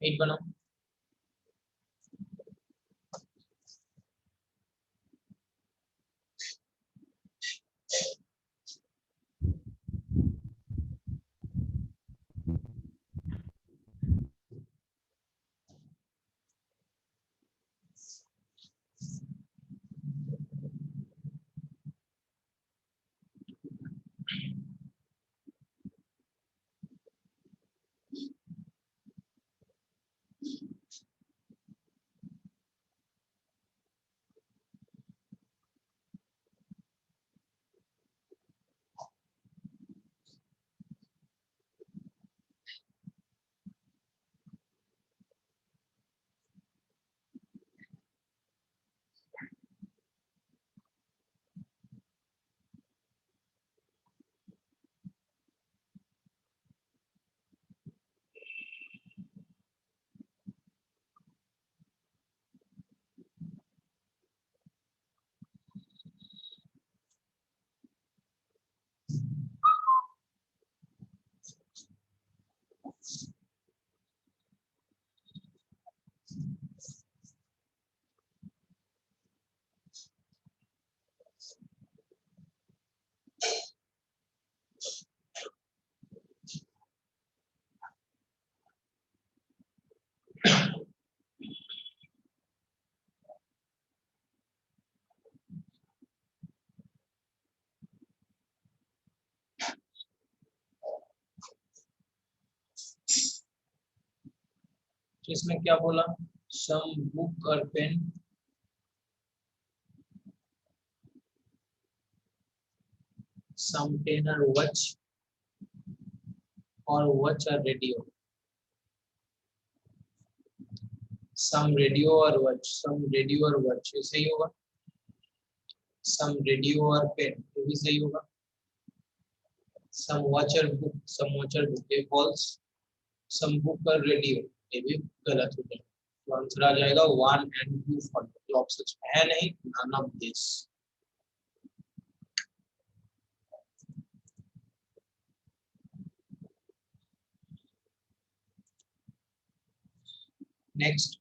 8 बनाओ। तो इसमें क्या बोला, सम बुक और पेन, सम पेन और वॉच, और वॉच और रेडियो, सम रेडियो और वॉच, सम रेडियो और वॉच, ये सही होगा। सम रेडियो और पेन, ये भी सही होगा। सम वॉच और बुक, सम वॉच और बुक, ये फॉल्स। सम बुक और रेडियो, ये भी गलत हो जाएगा। तो आंसर आ जाएगा 1 and 2 फॉर ऑप्शन है नहीं, none of this. Next,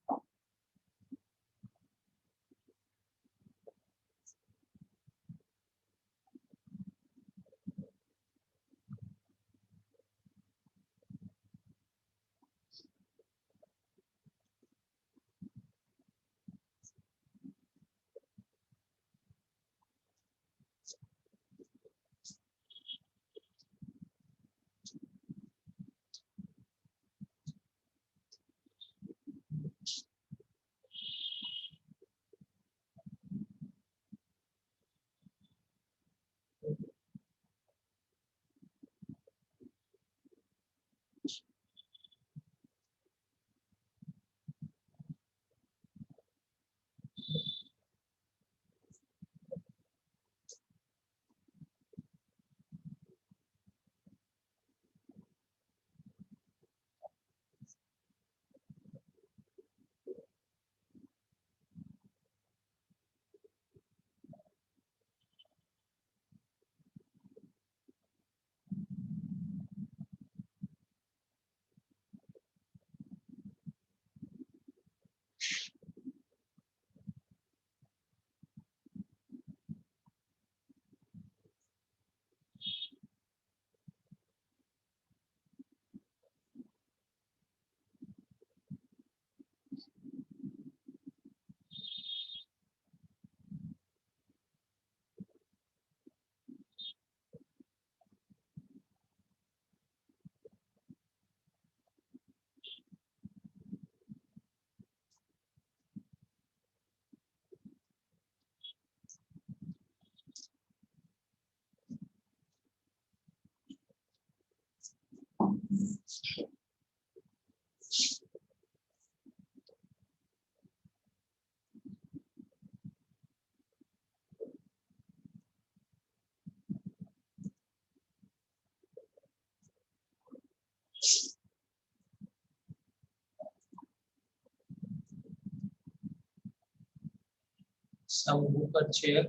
some book और चेयर,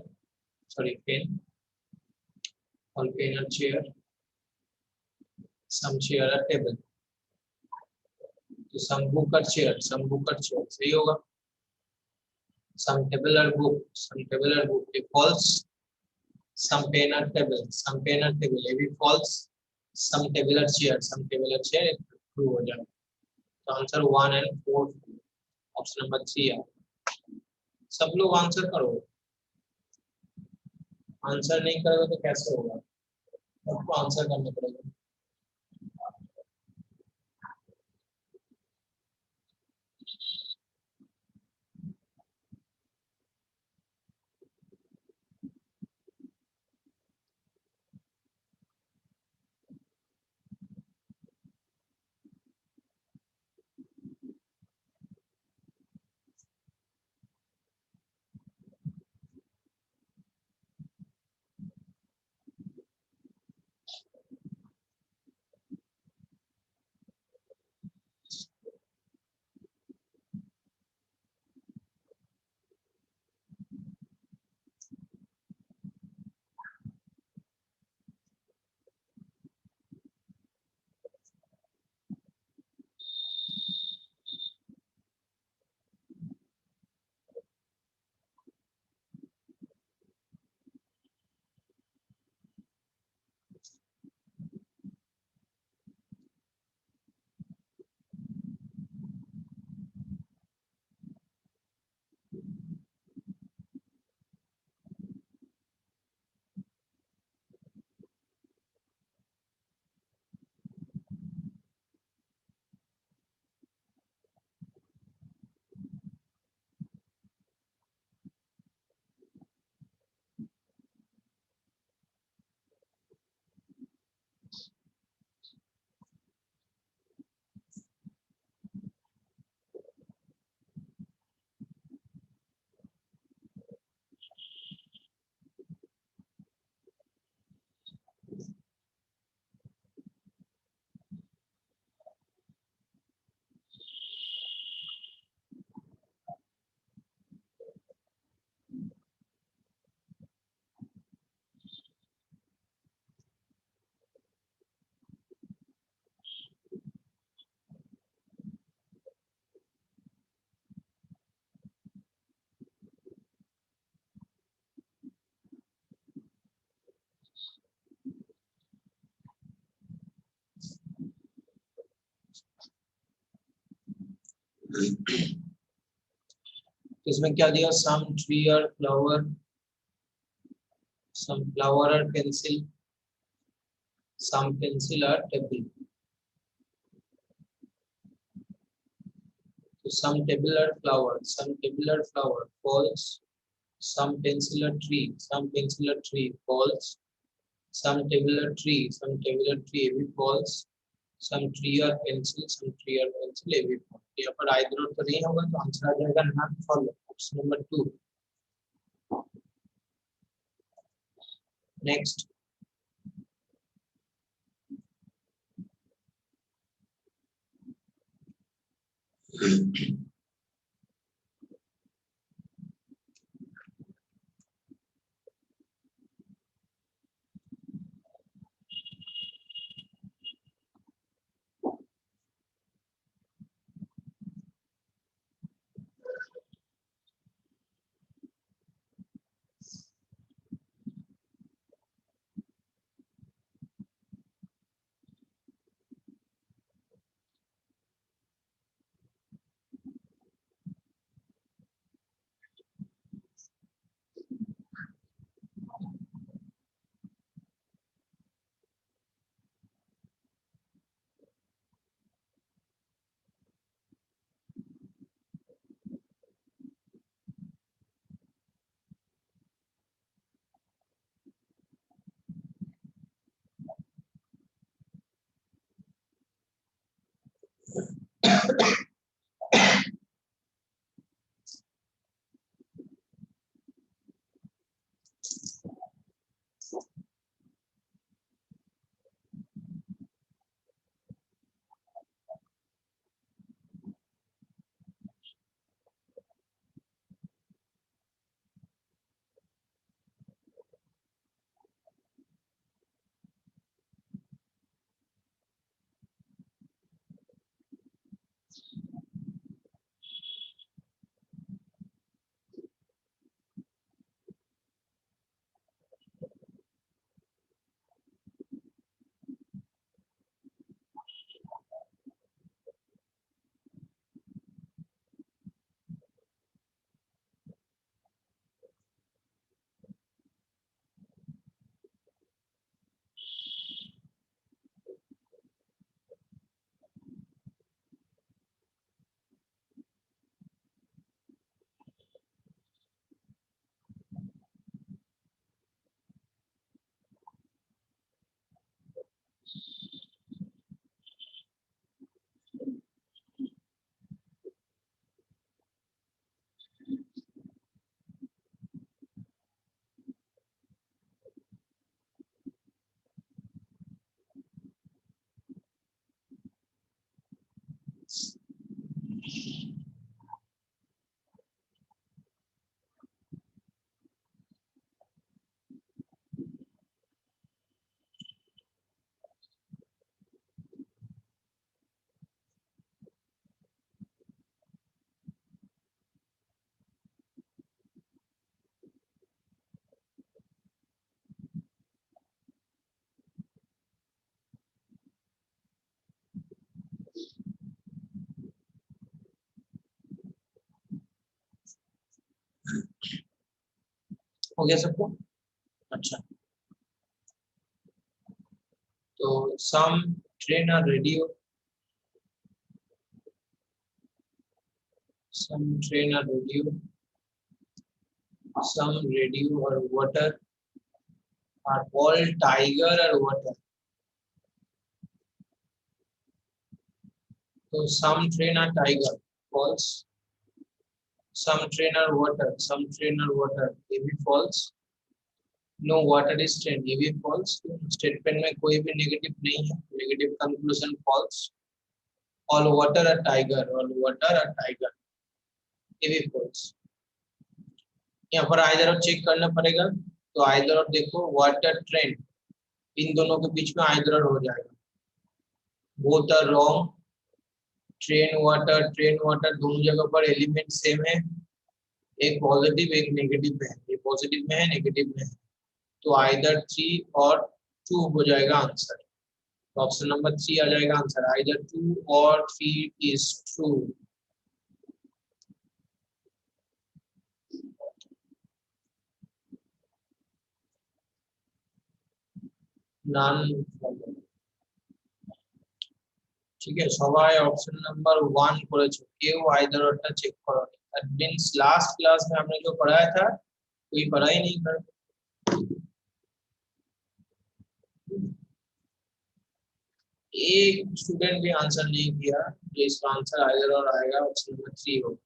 सॉरी पेन, और पेन और चेयर, सम चेयर और टेबल। तो सम बुकर चेयर सही होगा। सम टेबलर बुक ये फॉल्स। सम पेन और टेबल ये भी false. Some table or chair true हो जाएगा। तो आंसर 1 और 4 ऑप्शन नंबर 3 है। सब लोग आंसर करो। आंसर नहीं करोगे तो कैसे होगा? सबको आंसर करना पड़ेगा। इसमें क्या दिया? सम ट्री और फ्लावर, सम फ्लावर और पेंसिल, सम पेंसिल और टेबल। तो सम टेबल और फ्लावर फॉल्स। सम पेंसिल और ट्री फॉल्स। सम टेबल और ट्री भी फॉल्स। सम ट्री और पेंसिल ये भी फॉल्स। यहाँ पर आइदर तो नहीं होगा, तो आंसर आ जाएगा not follow, option number 2। Next. हो गया सबको? अच्छा, तो some train are radio, some train are radio, some radio or water are called tiger or water. So some train are tiger, false. Some train are water, some train are water, ये भी false. No water is train, ये भी false. Statement में कोई भी negative नहीं है, negative conclusion false. All water are tiger, all water are tiger, ये भी false. यहाँ पर आइदर और चेक करना पड़ेगा, तो आइदर और देखो वाटर ट्रेन, इन दोनों के बीच में आइदर और हो जाएगा. Both are wrong. Train water दोनों जगह पर एलिमेंट सेम है, एक पॉजिटिव एक नेगेटिव है, ये पॉजिटिव में है नेगेटिव में है, तो आइदर 3 और 2 हो जाएगा आंसर. तो ऑप्शन नंबर 3 आ जाएगा आंसर, आइदर 2 और 3 इज ट्रू. নান, ঠিক আছে সবাই অপশন নাম্বার 1 করেছো, কেউ আইদার ওরটা চেক করোনি. दैट मींस लास्ट क्लास में हमने जो पढ़ाया था कोई पढ़ा ही नहीं था. एक स्टूडेंट भी आंसर नहीं किया, जो इसका आंसर आइदर और आएगा ऑप्शन नंबर 3 हो.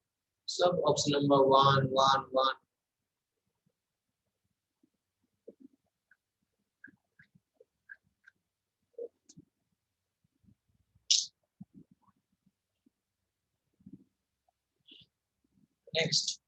सब ऑप्शन नंबर 1 1 1. नेक्स्ट.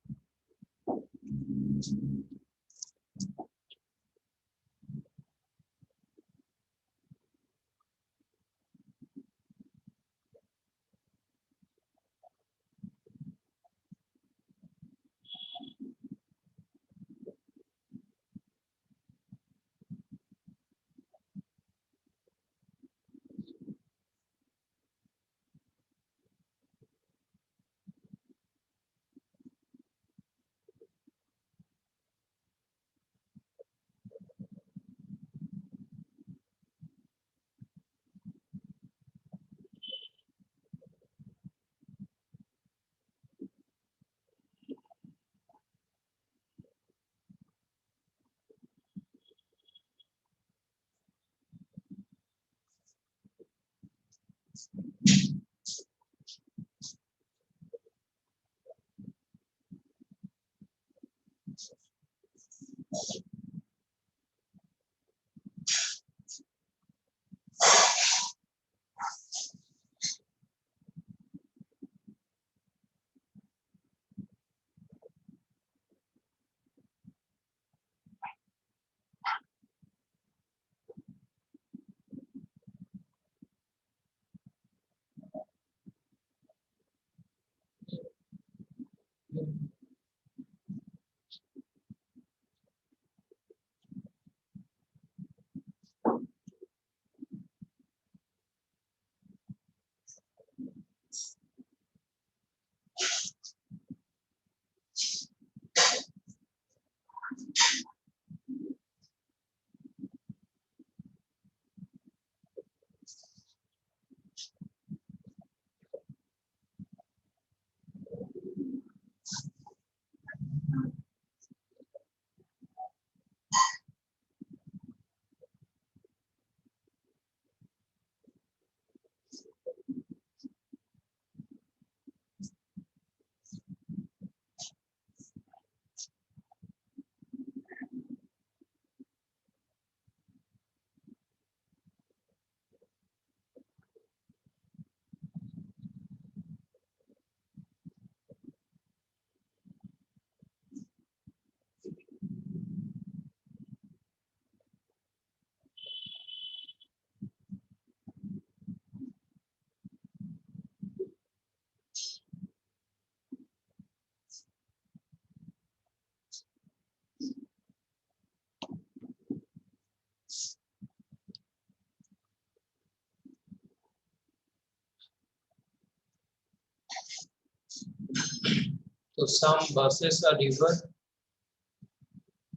तो some buses are river,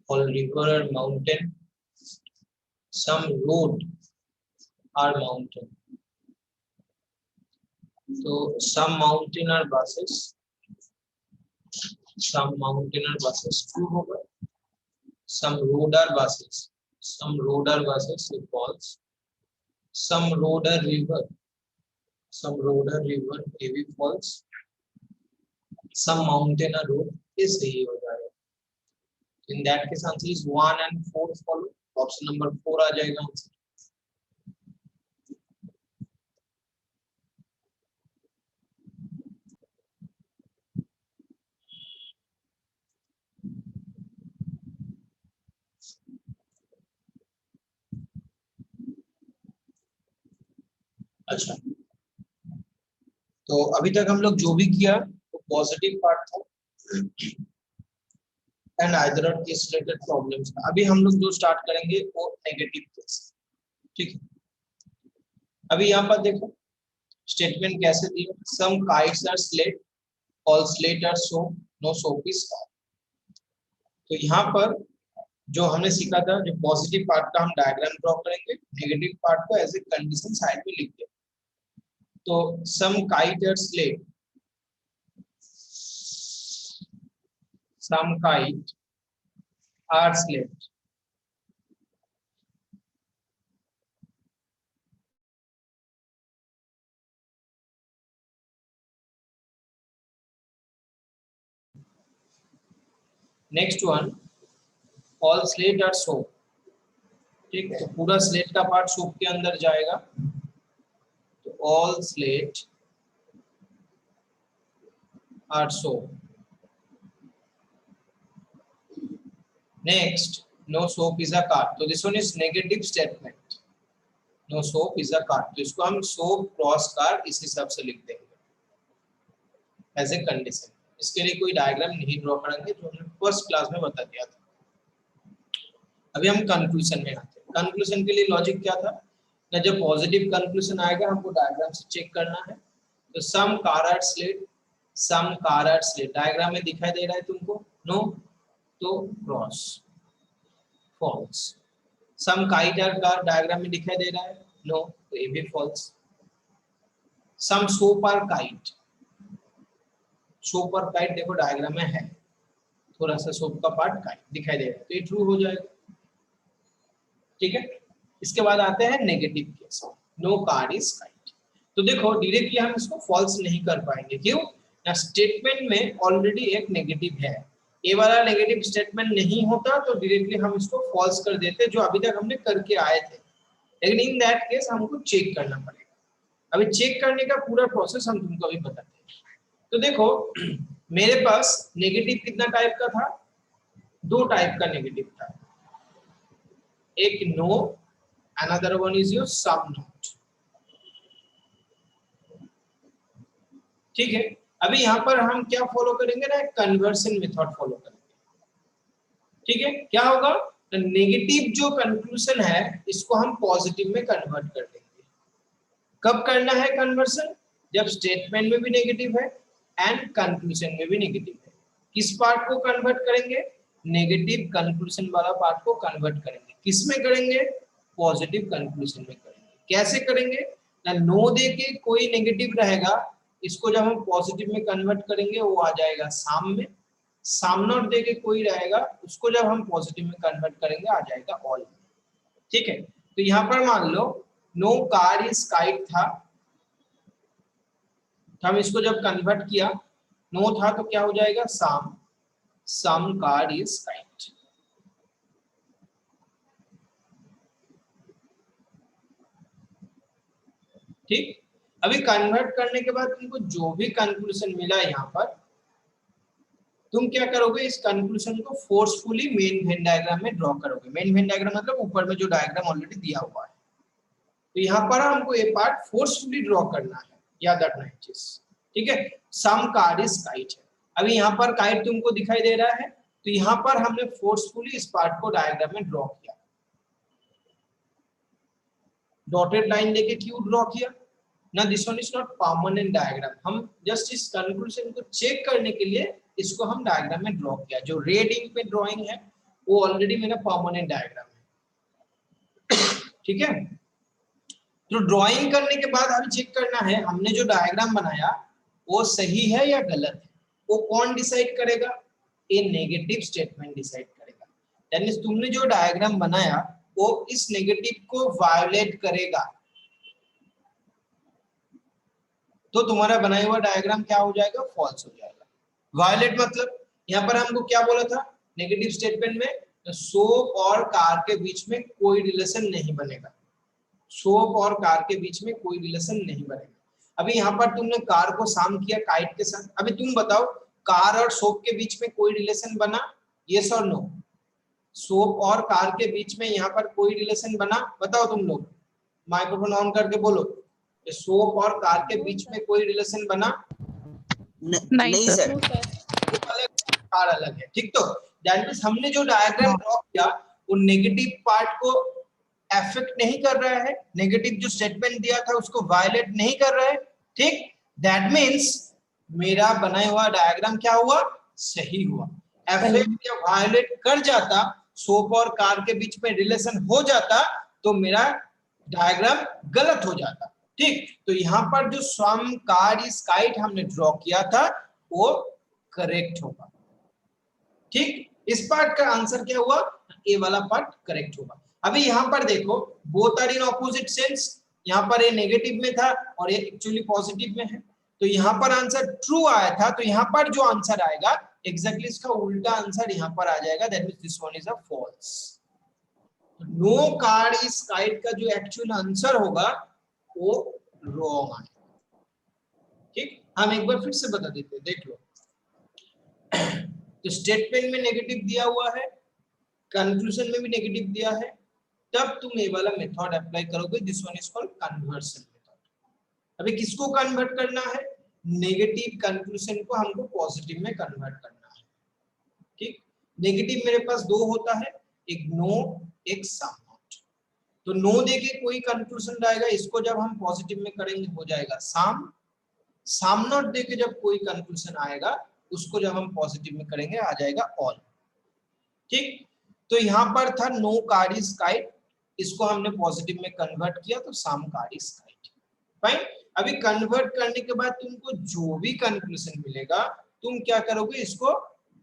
all river are mountain, some road are mountain. So some mountain are buses, some mountain are buses true होगा. Some road are buses, some road are buses it false. Some road are river, some road are river ये भी false. Some mountain are road ये सही हो जाएगा. In that case answer is 1 and 4 follow. Option number 4 आ जाएगा answer. अच्छा, तो अभी तक हम लोग जो भी किया वो पॉजिटिव पार्ट था एंड आइदर और केस रिलेटेड प्रॉब्लम्स. अभी हम लोग जो स्टार्ट करेंगे वो नेगेटिव केस. ठीक है, अभी यहाँ पर देखो स्टेटमेंट कैसे दिया. Some kites are slate, all slate are soap, no soap is car. तो यहाँ पर जो हमने सीखा था, जो पॉजिटिव पार्ट का हम डायग्राम ड्रॉ करेंगे, नेगेटिव पार्ट को एज ए कंडीशन साइड में लिख देंगे. तो some kite are slate, some kite are slate. Next one, all slate are soap. ठीक, तो पूरा स्लेट का पार्ट सोप के अंदर जाएगा. तो all slate are soap. Next, no soap is a car. तो this one is negative statement. No soap is a car. तो इसको हम soap क्रॉस कार इस हिसाब से लिख देंगे एज ए कंडीशन. इसके लिए कोई डायग्राम नहीं ड्रॉ करेंगे, जो हमने फर्स्ट क्लास में बता दिया था. अभी हम कंक्लूजन में आते हैं. कंक्लूजन के लिए लॉजिक क्या था ना, जब पॉजिटिव कंक्लूजन आएगा हमको डायग्राम से चेक करना है. तो some car are slate, some car are slate diagram में दिखाई दे रहा है तुमको? नो, तो cross false. Some kite are car diagram में दिखाई दे रहा है? नो, तो ये भी false. Some soap are kite, soap और काइट देखो डायग्राम में है, थोड़ा सा सोप का पार्ट काइट दिखाई दे रहा है, तो ये ट्रू हो जाएगा. ठीक है, इसके बाद आते हैं negative case. No car is kite. तो देखो डायरेक्टली हम इसको फॉल्स नहीं कर पाएंगे. क्यों? ना, स्टेटमेंट में ऑलरेडी एक नेगेटिव है. ये वाला नेगेटिव स्टेटमेंट नहीं होता तो डायरेक्टली हम इसको फॉल्स कर देते, जो अभी तक हमने करके आए थे. लेकिन इन दैट केस हमको चेक करना पड़ेगा. अभी चेक करने का पूरा प्रोसेस हम तुमको अभी बताते हैं. तो देखो मेरे पास नेगेटिव कितना टाइप का था? 2 टाइप का नेगेटिव था. एक no, another one is your some not. ठीक है, अभी यहाँ पर हम क्या फॉलो करेंगे ना, कन्वर्शन मेथड फॉलो करेंगे. ठीक है, क्या होगा? तो नेगेटिव जो कंक्लूजन है इसको हम पॉजिटिव में कन्वर्ट कर देंगे. कब करना है कन्वर्शन? जब स्टेटमेंट में भी नेगेटिव है एंड कंक्लूजन में भी नेगेटिव है. किस पार्ट को कन्वर्ट करेंगे? नेगेटिव कंक्लूजन वाला पार्ट को कन्वर्ट करेंगे. किस में करेंगे? पॉजिटिव कंक्लूजन में करेंगे. कैसे करेंगे ना, नो दे के कोई नेगेटिव रहेगा, इसको जब हम पॉजिटिव में कन्वर्ट करेंगे वो आ जाएगा साम में. साम नॉट दे के कोई रहेगा, उसको जब हम पॉजिटिव में कन्वर्ट करेंगे आ जाएगा ऑल. ठीक है, तो यहाँ पर मान लो नो कार इज काइट था, तो हम इसको जब कन्वर्ट किया, नो था तो क्या हो जाएगा? साम. सम कार इज काइट. ठीक, अभी कन्वर्ट करने के बाद तुमको जो भी कंक्लूजन मिला यहाँ पर, तुम क्या करोगे? इस कंक्लूजन को फोर्सफुली मेन वेन डायग्राम में ड्रॉ करोगे. मेन वेन डायग्राम मतलब ऊपर में जो डायग्राम ऑलरेडी दिया हुआ है. तो यहाँ पर हमको ये पार्ट फोर्सफुली ड्रॉ करना है, याद रखना है चीज. ठीक है, सम कार इज काइट है. अभी यहाँ पर काइट तुमको दिखाई दे रहा है, तो यहाँ पर हमने फोर्सफुली इस पार्ट को डायग्राम में ड्रॉ किया. डॉटेड लाइन लेके क्यों ड्रॉ किया ना? This one is not permanent diagram. हम जस्ट इस कंक्लूजन को चेक करने के लिए इसको हम डायग्राम में ड्रॉ किया। जो रेड इंक पे ड्राइंग है वो ऑलरेडी मेरा परमानेंट डायग्राम है, ठीक है। तो ड्राइंग करने के बाद हमें चेक करना है हमने जो डायग्राम बनाया वो सही है या गलत है। वो कौन डिसाइड करेगा? ये नेगेटिव स्टेटमेंट डिसाइड करेगा। दैट मींस तुमने जो डायग्राम बनाया वो इस नेगेटिव को वायोलेट करेगा, तो तुम्हारा बनाया हुआ डायग्राम क्या हो जाएगा? फॉल्स हो जाएगा। वायोलेट मतलब यहाँ पर हमको क्या बोला था नेगेटिव स्टेटमेंट में? सोप और कार के बीच में कोई रिलेशन नहीं बनेगा। सोप और कार के बीच में कोई रिलेशन नहीं बनेगा। अभी यहाँ पर तुमने कार को साम किया काइट के साथ। अभी तुम बताओ कार और सोप के बीच में कोई रिलेशन बना? यस और नो? सोप और कार के बीच में यहाँ पर कोई रिलेशन बना? बताओ तुम लोग, माइक्रोफोन ऑन करके बोलो, सोप और कार के बीच में कोई रिलेशन बना? नहीं सर। कार अलग है, ठीक। तो दैट मींस हमने जो डायग्राम ड्रॉ किया वो नेगेटिव पार्ट को अफेक्ट नहीं कर रहा है, नेगेटिव जो स्टेटमेंट दिया था उसको वायलेट नहीं कर रहा है, ठीक। दैट मींस मेरा बनाया हुआ डायग्राम क्या हुआ? सही हुआ। अफेक्ट या वायलेट कर जाता, सोप और कार के बीच में रिलेशन हो जाता, तो मेरा डायग्राम गलत हो जाता, ठीक। तो यहाँ पर जो सम कार इज काइट हमने ड्रॉ किया था वो करेक्ट होगा, ठीक। इस पार्ट का आंसर क्या हुआ? ए वाला पार्ट करेक्ट होगा। अभी यहाँ पर देखो both are in opposite sense, यहाँ पर ये नेगेटिव में था और ये एक्चुअली पॉजिटिव में है, तो यहाँ पर आंसर ट्रू आया था, तो यहाँ पर जो आंसर आएगा एग्जैक्टली इसका उल्टा आंसर यहाँ पर आ जाएगा। That means this one is a false. No car is kite का जो एक्चुअल आंसर होगा वो रॉन्ग आएगा, ठीक। हम एक बार फिर से बता देते हैं, देख लो। तो स्टेटमेंट में नेगेटिव दिया हुआ है, कंक्लूजन में भी नेगेटिव दिया है, तब तुम ये वाला मेथड अप्लाई करोगे। This one is called conversion method. अभी किसको कन्वर्ट करना है? नेगेटिव कंक्लूजन को हमको पॉजिटिव में कन्वर्ट करना है, ठीक। नेगेटिव मेरे पास दो होता है, एक नो एक सम नॉट। तो नो देके कोई कंक्लूजन आएगा, इसको जब हम पॉजिटिव में करेंगे हो जाएगा सम। सम नॉट देके जब कोई कंक्लूजन आएगा उसको जब हम पॉजिटिव में करेंगे आ जाएगा ऑल, ठीक। तो यहाँ पर था नो कार इज काइट, इसको हमने पॉजिटिव में कन्वर्ट किया तो some car is kite, fine. अभी कन्वर्ट करने के बाद तुमको जो भी कंक्लूजन मिलेगा तुम क्या करोगे? इसको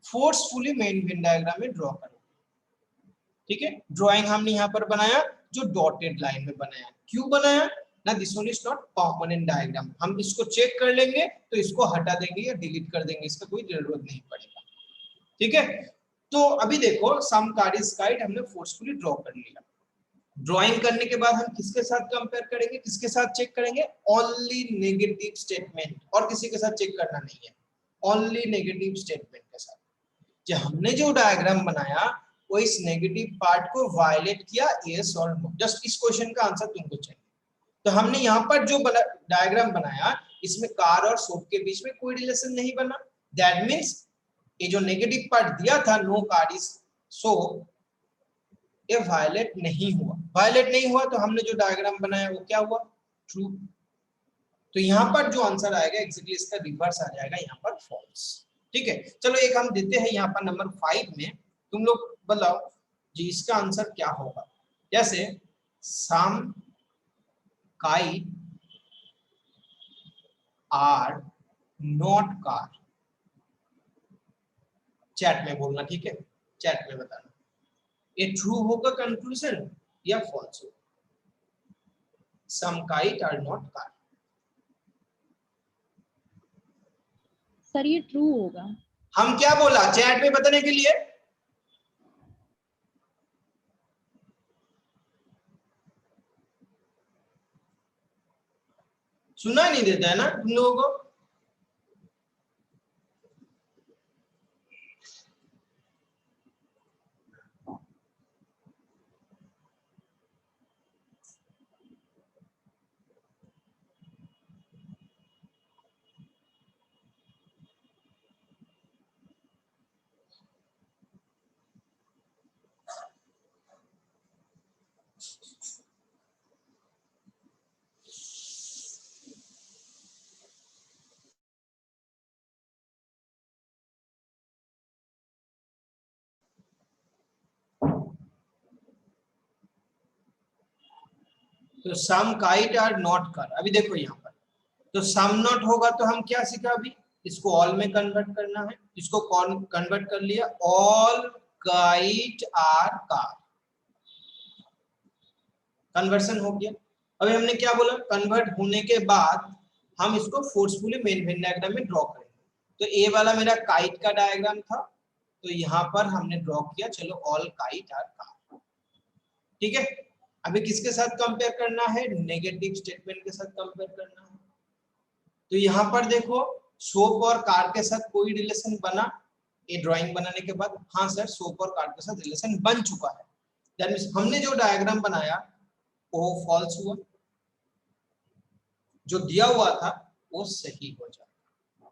फोर्सफुली मेन वेन डायग्राम में ड्रॉ करोगे, ठीक है। ड्राइंग हमने यहाँ पर बनाया जो डॉटेड लाइन में बनाया। क्यों बनाया ना? This one is not permanent diagram, हम इसको चेक कर लेंगे तो इसको हटा देंगे या डिलीट कर देंगे, इसका कोई जरूरत नहीं पड़ेगा, ठीक है। तो अभी देखो सम कार इज काइट हमने फोर्सफुली ड्रॉ कर लिया। ड्राइंग करने के बाद हम किसके साथ कंपेयर करेंगे, किसके साथ चेक करेंगे? ओनली नेगेटिव स्टेटमेंट, और किसी के साथ चेक करना नहीं है, ओनली नेगेटिव स्टेटमेंट के साथ। जो हमने जो डायग्राम बनाया वो इस नेगेटिव पार्ट को वायलेट किया, यस और नो। जस्ट इस क्वेश्चन का आंसर तुमको चाहिए। तो हमने यहाँ पर जो डायग्राम बनाया इसमें कार और सोप के बीच में कोई रिलेशन नहीं बना। दैट मींस ये जो नेगेटिव पार्ट दिया था नो कार इज सोप, ये वायलेट नहीं हुआ। वायलेट नहीं हुआ तो हमने जो डायग्राम बनाया वो क्या हुआ? ट्रू। तो यहाँ पर जो आंसर आएगा एग्जैक्टली इसका रिवर्स आ जाएगा, यहाँ पर फॉल्स, ठीक है। चलो एक हम देते हैं यहाँ पर नंबर 5 में, तुम लोग बताओ जी इसका आंसर क्या होगा। जैसे some kite are not car, chat में बोलना, ठीक है, चैट में बताना ये ट्रू होगा कंक्लूजन या फॉल्स होगा। Some kite are not car, sir ये ट्रू होगा। हम क्या बोला चैट में बताने के लिए? सुना नहीं देता है ना तुम लोगों को? तो some kite are not car. अभी देखो यहाँ पर तो सम नॉट होगा तो हम क्या सीखा अभी, इसको ऑल में कन्वर्ट करना है, इसको कन्वर्ट कर लिया, all kite are car, conversion हो गया। अभी हमने क्या बोला, कन्वर्ट होने के बाद हम इसको फोर्सफुली मेन वेन डायग्राम में ड्रॉ करेंगे। तो ए वाला मेरा काइट का डायग्राम था, तो यहाँ पर हमने ड्रॉ किया, चलो ऑल काइट आर कार, ठीक है। अभी किसके साथ कंपेयर करना है, नेगेटिव स्टेटमेंट के साथ कंपेयर करना है। तो यहाँ पर देखो सोप और कार के साथ कोई रिलेशन बना ये ड्राइंग बनाने के बाद, हाँ सर सोप और कार के साथ रिलेशन बन चुका है, दैट मींस हमने जो डायग्राम बनाया वो फॉल्स हुआ, जो दिया हुआ था वो सही हो जाएगा,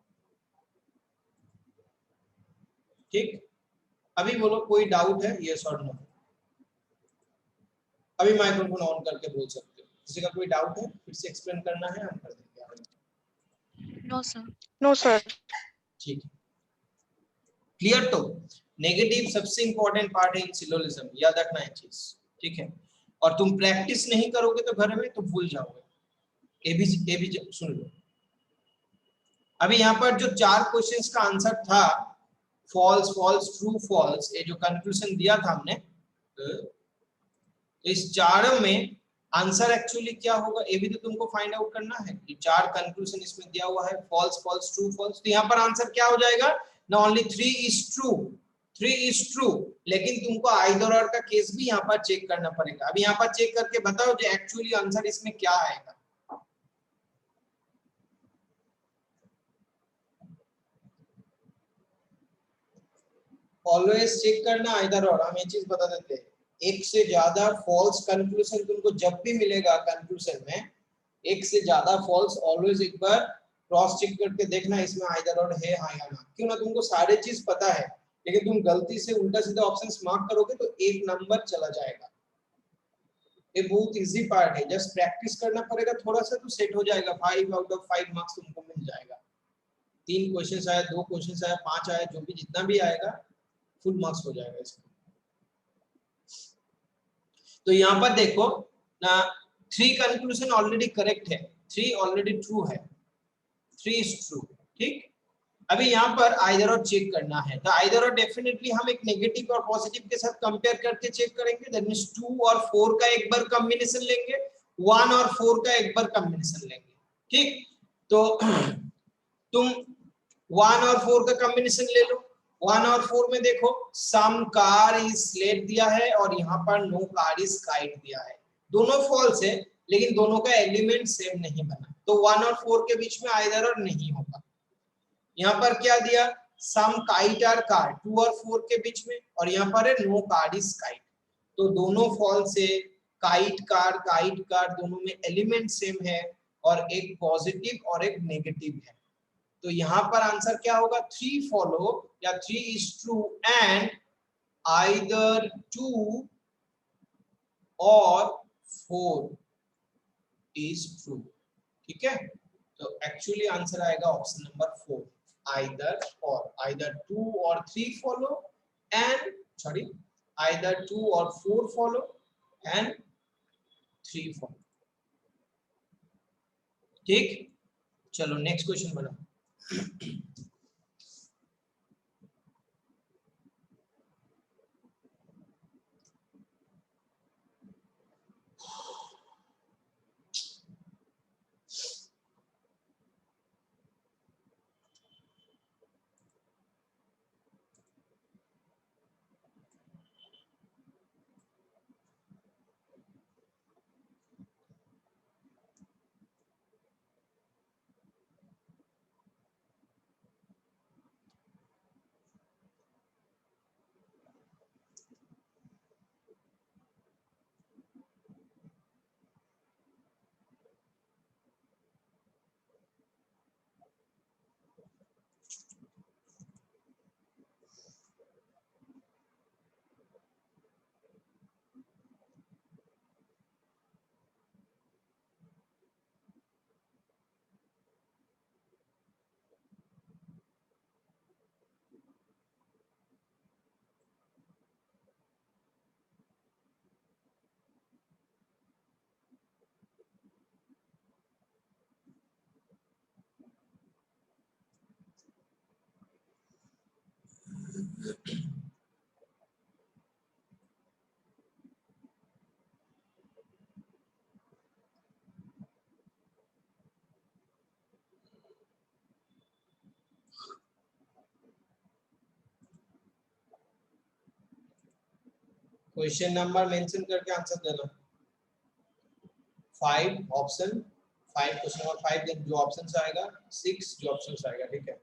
ठीक। अभी बोलो कोई डाउट है, यस और नो। अभी माइक्रोफोन ऑन करके बोल सकते हो, किसी का कोई डाउट है, फिर से एक्सप्लेन करना है, हम कर देंगे। No sir. No sir. ठीक है, क्लियर। तो नेगेटिव सबसे इंपॉर्टेंट पार्ट है इन सिलोजिज्म, याद रखना है चीज, ठीक है। और तुम प्रैक्टिस नहीं करोगे तो घर में तो भूल जाओगे। एबी सुन लो। अभी यहाँ पर जो 4 क्वेश्चंस का आंसर था, फॉल्स फॉल्स ट्रू फॉल्स, ये जो कंक्लूजन दिया था हमने, तो इस चारों में आंसर एक्चुअली क्या होगा ये भी तो तुमको फाइंड आउट करना है। ये 4 कंक्लूजन इसमें दिया हुआ है, फॉल्स फॉल्स ट्रू फॉल्स, तो यहाँ पर आंसर क्या हो जाएगा, ना only 3 is true, 3 is true, लेकिन तुमको आइदर और का केस भी यहाँ पर चेक करना पड़ेगा। अभी यहाँ पर चेक करके बताओ जो एक्चुअली आंसर इसमें क्या आएगा। ऑलवेज चेक करना आइदर और। हम ये चीज बता देते हैं, एक से ज्यादा फॉल्स कंक्लूजन तुमको जब भी मिलेगा कंक्लूजन में, एक से ज्यादा फॉल्स ऑलवेज एक बार क्रॉस चेक करके देखना इसमें आइदर और है हाँ या ना। क्यों ना, तुमको सारे चीज पता है लेकिन तुम गलती से उल्टा सीधा ऑप्शंस मार्क करोगे तो एक नंबर चला जाएगा। ये बहुत इजी पार्ट है, जस्ट प्रैक्टिस करना पड़ेगा थोड़ा सा तो सेट हो जाएगा। 5 आउट ऑफ 5 मार्क्स तुमको मिल जाएगा। 3 क्वेश्चंस आया, 2 क्वेश्चंस आया, 5 आया, जो भी जितना भी आएगा फुल मार्क्स हो जाएगा इसमें। तो यहाँ पर देखो ना, 3 कंक्लूजन ऑलरेडी करेक्ट है, 3 ऑलरेडी ट्रू है, 3 इज ट्रू, ठीक। अभी यहाँ पर आइदर और चेक करना है, तो आइदर और डेफिनेटली हम एक नेगेटिव और पॉजिटिव के साथ कंपेयर करके चेक करेंगे। दैट मींस 2 और 4 का एक बार कॉम्बिनेशन लेंगे, 1 और 4 का एक बार कॉम्बिनेशन लेंगे, ठीक। तो तुम 1 और 4 का कॉम्बिनेशन ले लो। 1 और 4 में देखो सम कार इज स्लेट दिया है और यहाँ पर नो कार इज काइट दिया है, दोनों फॉल्स है लेकिन दोनों का एलिमेंट सेम नहीं बना, तो 1 और 4 के बीच में आइदर और नहीं होगा। यहाँ पर क्या दिया, सम काइट आर कार, 2 और 4 के बीच में, और यहाँ पर है नो कार इज काइट, तो दोनों फॉल्स है। काइट कार दोनों में एलिमेंट सेम है और एक पॉजिटिव और एक नेगेटिव है। तो यहाँ पर आंसर क्या होगा, 3 फॉलो या 3 इज ट्रू एंड आइदर 2 और 4 इज ट्रू, ठीक है। तो एक्चुअली आंसर आएगा ऑप्शन नंबर 4, आइदर और, आइदर 2 और 3 फॉलो एंड सॉरी आइदर 2 और 4 फॉलो एंड 3 फॉलो, ठीक। चलो नेक्स्ट क्वेश्चन बनाओ। क्वेश्चन नंबर मेंशन करके आंसर देना। 5 ऑप्शन 5 क्वेश्चन नंबर 5 जो ऑप्शन आएगा 6 जो ऑप्शन आएगा, ठीक है।